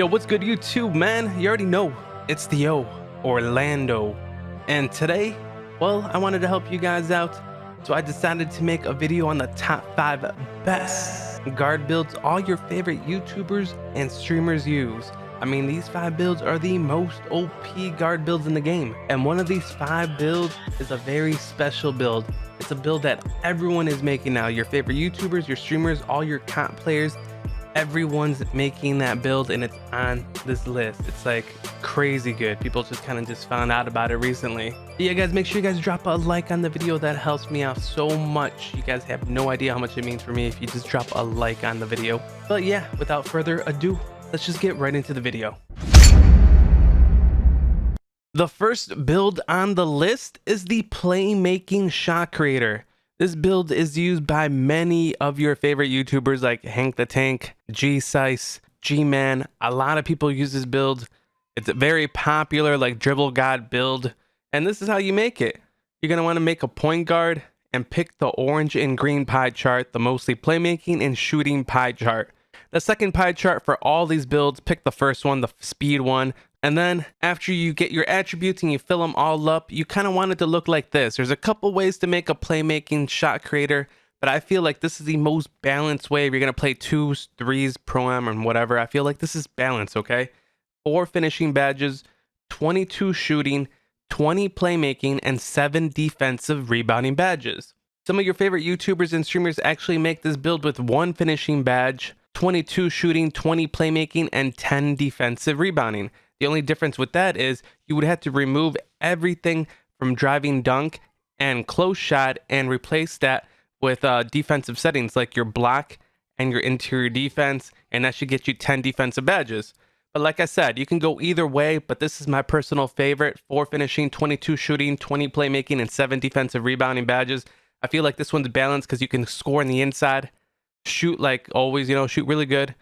Yo, what's good YouTube, man? You already know, it's the Orlando. And today, well, I wanted to help you guys out, so I decided to make a video on the top 5 best guard builds all your favorite YouTubers and streamers use. I mean, these 5 builds are the most OP guard builds in the game. And one of these 5 builds is a very special build. It's a build that everyone is making now. Your favorite YouTubers, your streamers, all your comp players, everyone's making that build, and it's on this list. It's like crazy good. People just found out about it recently. Yeah guys, make sure you guys drop a like on the video. That helps me out so much. You guys have no idea how much it means for me if you just drop a like on the video. But yeah, without further ado, let's just get right into the video. The first build on the list is the Playmaking shot creator. This build is used by many of your favorite YouTubers like hankdatank, Geesice, Gman. A lot of people use this build. It's a very popular like dribble god build. And this is how you make it. You're going to want to make a point guard and pick the orange and green pie chart, the mostly playmaking and shooting pie chart. The second pie chart for all these builds, pick the first one, the speed one. And then after you get your attributes and you fill them all up, you kind of want it to look like this. There's a couple ways to make a playmaking shot creator, but I feel like this is the most balanced way if you're going to play 2s, 3s, pro-am, and whatever. I feel like this is balanced, okay? 4 finishing badges, 22 shooting, 20 playmaking, and 7 defensive rebounding badges. Some of your favorite YouTubers and streamers actually make this build with 1 finishing badge, 22 shooting, 20 playmaking, and 10 defensive rebounding. The only difference with that is you would have to remove everything from driving dunk and close shot and replace that with defensive settings like your block and your interior defense, and that should get you 10 defensive badges. But like I said, you can go either way, but this is my personal favorite. 4 finishing, 22 shooting, 20 playmaking, and 7 defensive rebounding badges. I feel like this one's balanced because you can score on the inside, shoot like always, shoot really good.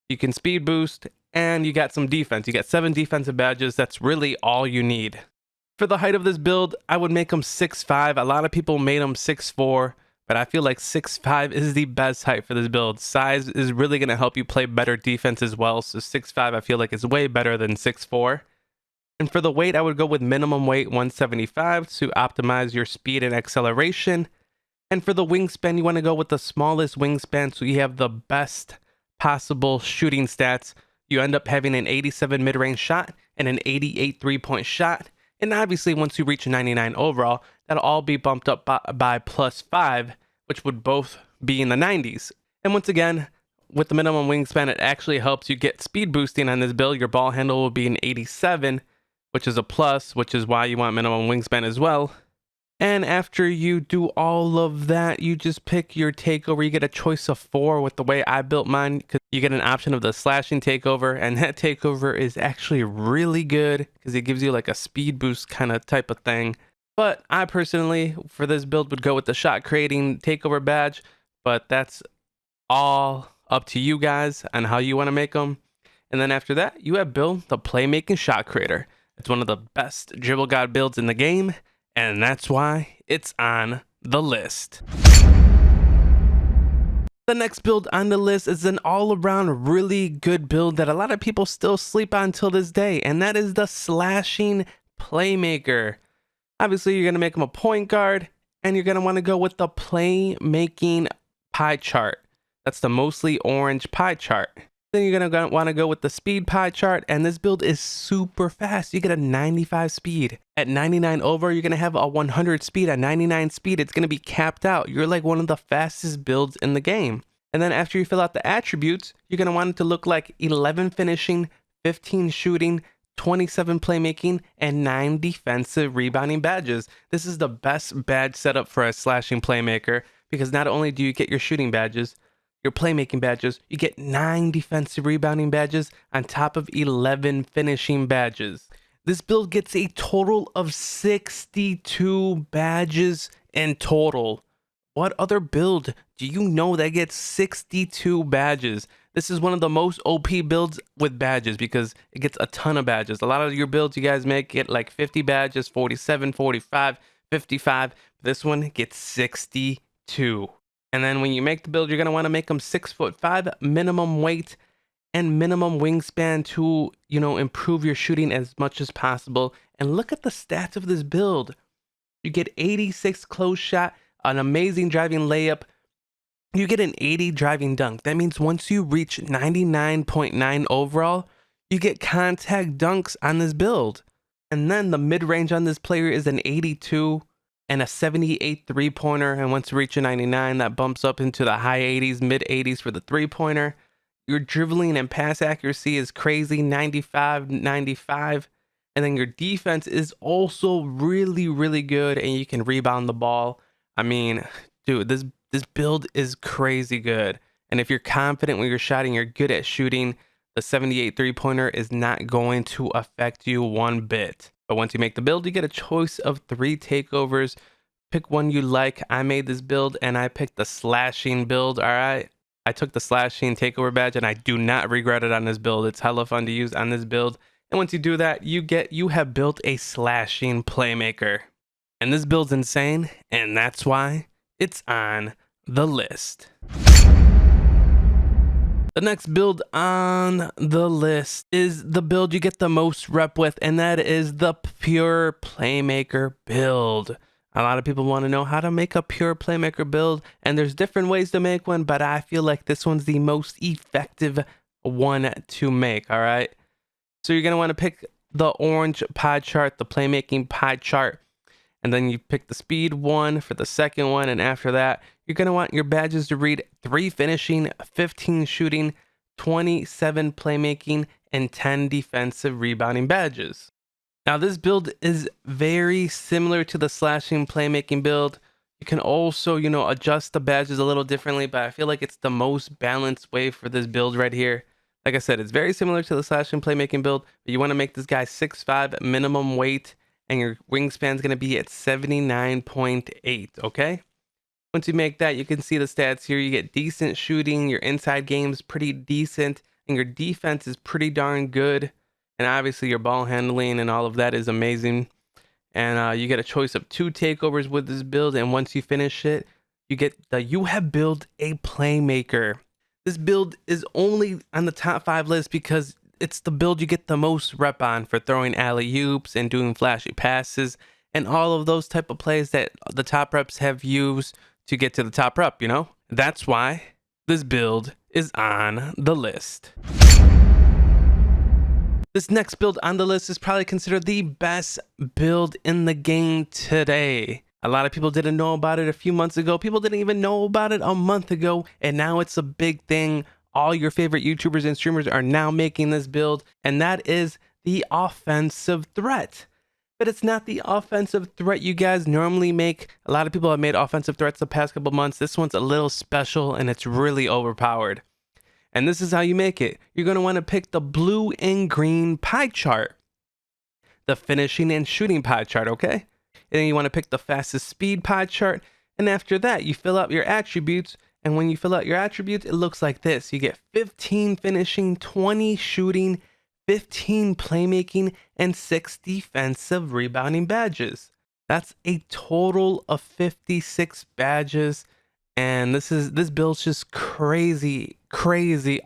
You can speed boost, and you got some defense. You got 7 defensive badges. That's really all you need. For the height of this build, I would make them 6'5". A lot of people made them 6'4", but I feel like 6'5" is the best height for this build. Size is really going to help you play better defense as well. So 6'5", I feel like is way better than 6'4". And for the weight, I would go with minimum weight 175 to optimize your speed and acceleration. And for the wingspan, you want to go with the smallest wingspan so you have the best possible shooting stats. You end up having an 87 mid-range shot and an 88 three-point shot. And obviously, once you reach 99 overall, that'll all be bumped up by +5, which would both be in the 90s. And once again, with the minimum wingspan, it actually helps you get speed boosting on this build. Your ball handle will be an 87, which is a plus, which is why you want minimum wingspan as well. And after you do all of that, you just pick your takeover. You get a choice of 4 with the way I built mine, because you get an option of the slashing takeover, and that takeover is actually really good because it gives you like a speed boost kind of type of thing. But I personally, for this build, would go with the shot creating takeover badge, but that's all up to you guys on how you want to make them. And then after that, you have built the Playmaking shot creator. It's one of the best dribble god builds in the game, and that's why it's on the list. The next build on the list is an all-around really good build that a lot of people still sleep on till this day, and that is the slashing playmaker. Obviously, you're going to make him a point guard, and you're going to want to go with the playmaking pie chart. That's the mostly orange pie chart. Then you're going to want to go with the speed pie chart, and this build is super fast. You get a 95 speed. At 99 over, you're going to have a 100 speed. At 99 speed, it's going to be capped out. You're like one of the fastest builds in the game. And then after you fill out the attributes, you're going to want it to look like 11 finishing, 15 shooting, 27 playmaking, and 9 defensive rebounding badges. This is the best badge setup for a slashing playmaker, because not only do you get your shooting badges, your playmaking badges, you get 9 defensive rebounding badges on top of 11 finishing badges. This build gets a total of 62 badges in total. What other build do you know that gets 62 badges? This is one of the most OP builds with badges because it gets a ton of badges. A lot of your builds you guys make get like 50 badges, 47, 45, 55. This one gets 62. And then when you make the build, you're going to want to make them 6'5" minimum weight and minimum wingspan to, improve your shooting as much as possible. And look at the stats of this build. You get 86 close shot, an amazing driving layup. You get an 80 driving dunk. That means once you reach 99.9 overall, you get contact dunks on this build. And then the mid-range on this player is an 82 and a 78 three-pointer. And once you reach a 99, that bumps up into the high 80s, mid 80s for the three-pointer. Your dribbling and pass accuracy is crazy, 95, 95. And then your defense is also really, really good, and you can rebound the ball. I mean, dude, this build is crazy good. And if you're confident when you're shooting, you're good at shooting, the 78 three-pointer is not going to affect you one bit. But once you make the build, you get a choice of 3 takeovers. Pick one you like. I made this build and I picked the slashing build. All right. I took the slashing takeover badge and I do not regret it on this build. It's hella fun to use on this build. And once you do that, you have built a slashing playmaker. And this build's insane, and that's why it's on the list. The next build on the list is the build you get the most rep with, and that is the pure playmaker build. A lot of people want to know how to make a pure playmaker build, and there's different ways to make one, but I feel like this one's the most effective one to make, all right? So you're going to want to pick the orange pie chart, the playmaking pie chart, and then you pick the speed one for the second one. And after that, you're going to want your badges to read 3 finishing, 15 shooting, 27 playmaking, and 10 defensive rebounding badges. Now this build is very similar to the slashing playmaking build. You can also, adjust the badges a little differently, but I feel like it's the most balanced way for this build right here. Like I said, it's very similar to the slashing playmaking build, but you want to make this guy 6'5" minimum weight, and your wingspan is going to be at 79.8, okay? Once you make that, you can see the stats here. You get decent shooting, your inside game is pretty decent, and your defense is pretty darn good. And obviously your ball handling and all of that is amazing. And you get a choice of 2 takeovers with this build, and once you finish it, you have built a playmaker. This build is only on the top 5 list because it's the build you get the most rep on for throwing alley-oops and doing flashy passes and all of those type of plays that the top reps have used to get to the top rep, That's why this build is on the list. This next build on the list is probably considered the best build in the game today. A lot of people didn't know about it a few months ago. People didn't even know about it a month ago. And now it's a big thing. All your favorite YouTubers and streamers are now making this build. And that is the offensive threat. But it's not the offensive threat you guys normally make. A lot of people have made offensive threats the past couple months. This one's a little special and it's really overpowered. And this is how you make it. You're going to want to pick the blue and green pie chart. The finishing and shooting pie chart, okay? And then you want to pick the fastest speed pie chart. And after that, you fill out your attributes. And when you fill out your attributes, it looks like this. You get 15 finishing, 20 shooting, 15 playmaking, and 6 defensive rebounding badges. That's a total of 56 badges. And this build's just crazy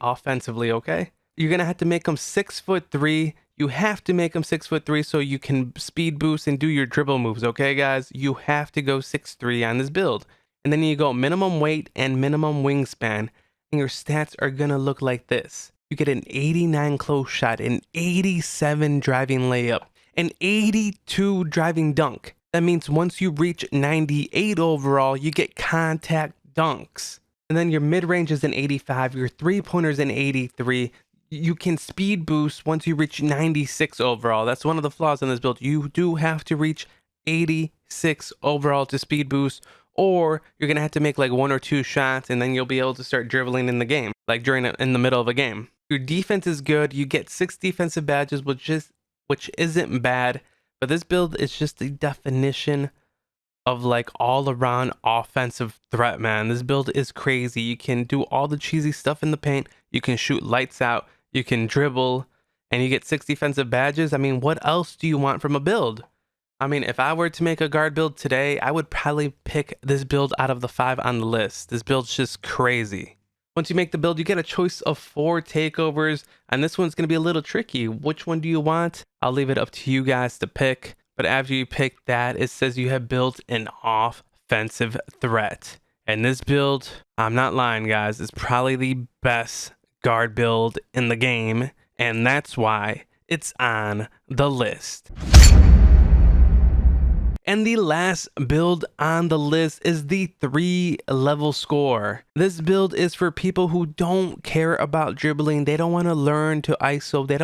offensively, okay? You're going to have to make them 6'3". You have to make them 6'3" so you can speed boost and do your dribble moves, okay, guys? You have to go 6'3" on this build. And then you go minimum weight and minimum wingspan, and your stats are going to look like this. You get an 89 close shot, an 87 driving layup, an 82 driving dunk. That means once you reach 98 overall, you get contact dunks. And then your mid-range is an 85, your three-pointer is an 83. You can speed boost once you reach 96 overall. That's one of the flaws in this build. You do have to reach 86 overall to speed boost, or you're going to have to make like 1 or 2 shots, and then you'll be able to start dribbling in the game, like in the middle of a game. Your defense is good. You get 6 defensive badges, which isn't bad, but this build is just the definition of like all around offensive threat, man. This build is crazy. You can do all the cheesy stuff in the paint. You can shoot lights out. You can dribble, and you get 6 defensive badges. I mean, what else do you want from a build? I mean, if I were to make a guard build today, I would probably pick this build out of the 5 on the list. This build's just crazy. Once you make the build, you get a choice of 4 takeovers, and this one's going to be a little tricky. Which one do you want? I'll leave it up to you guys to pick. But after you pick that, it says you have built an offensive threat. And this build, I'm not lying guys, is probably the best guard build in the game. And that's why it's on the list. And the last build on the list is the 3-level score. This build is for people who don't care about dribbling. They don't want to learn to ISO. They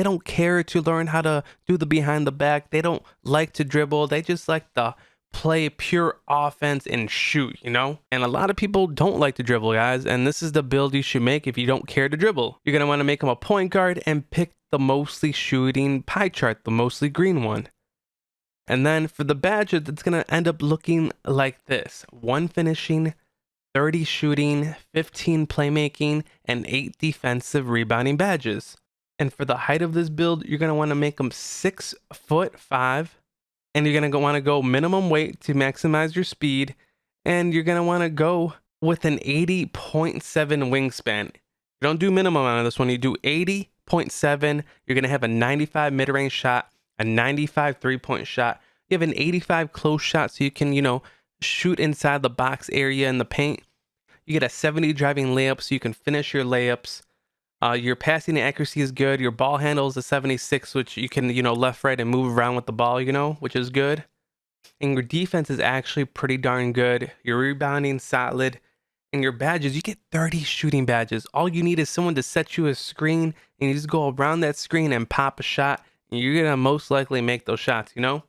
don't care to learn how to do the behind the back. They don't like to dribble. They just like to play pure offense and shoot, you know? And a lot of people don't like to dribble, guys. And this is the build you should make if you don't care to dribble. You're going to want to make them a point guard and pick the mostly shooting pie chart, the mostly green one. And then for the badge, it's going to end up looking like this. 1 finishing, 30 shooting, 15 playmaking, and 8 defensive rebounding badges. And for the height of this build, you're going to want to make them 6'5", and you're going to want to go minimum weight to maximize your speed. And you're going to want to go with an 80.7 wingspan. You don't do minimum on this one. You do 80.7. You're going to have a 95 mid-range shot, a 95 3-point shot. You have an 85 close shot, so you can, you know, shoot inside the box area in the paint. You get a 70 driving layup, so you can finish your layups. Your passing accuracy is good. Your ball handle is a 76, which you can, you know, left, right, and move around with the ball, you know, which is good. And your defense is actually pretty darn good. Your rebounding solid. And your badges, you get 30 shooting badges. All you need is someone to set you a screen, and you just go around that screen and pop a shot. You're going to most likely make those shots, you know?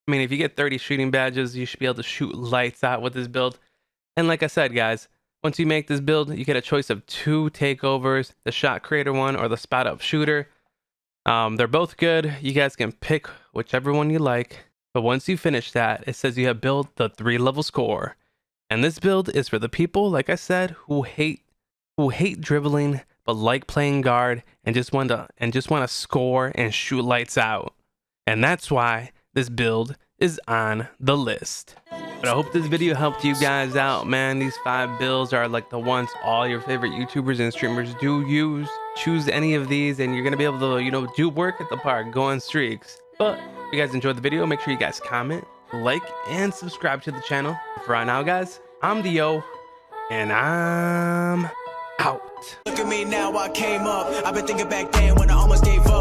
I mean, if you get 30 shooting badges, you should be able to shoot lights out with this build. And like I said, guys, once you make this build, you get a choice of 2 takeovers, the shot creator one or the spot up shooter. They're both good. You guys can pick whichever one you like. But once you finish that, it says you have built the 3-level score. And this build is for the people, like I said, who hate dribbling, but like playing guard and just want to score and shoot lights out. And that's why this build is on the list. But I hope this video helped you guys out, man. These 5 builds are like the ones all your favorite YouTubers and streamers do use. Choose any of these and you're gonna be able to, you know, do work at the park, go on streaks. But if you guys enjoyed the video, make sure you guys comment, like, and subscribe to the channel. For right now, guys, I'm Dio, and I'm out. Look at me now, I came up. I've been thinking back then when I almost gave up.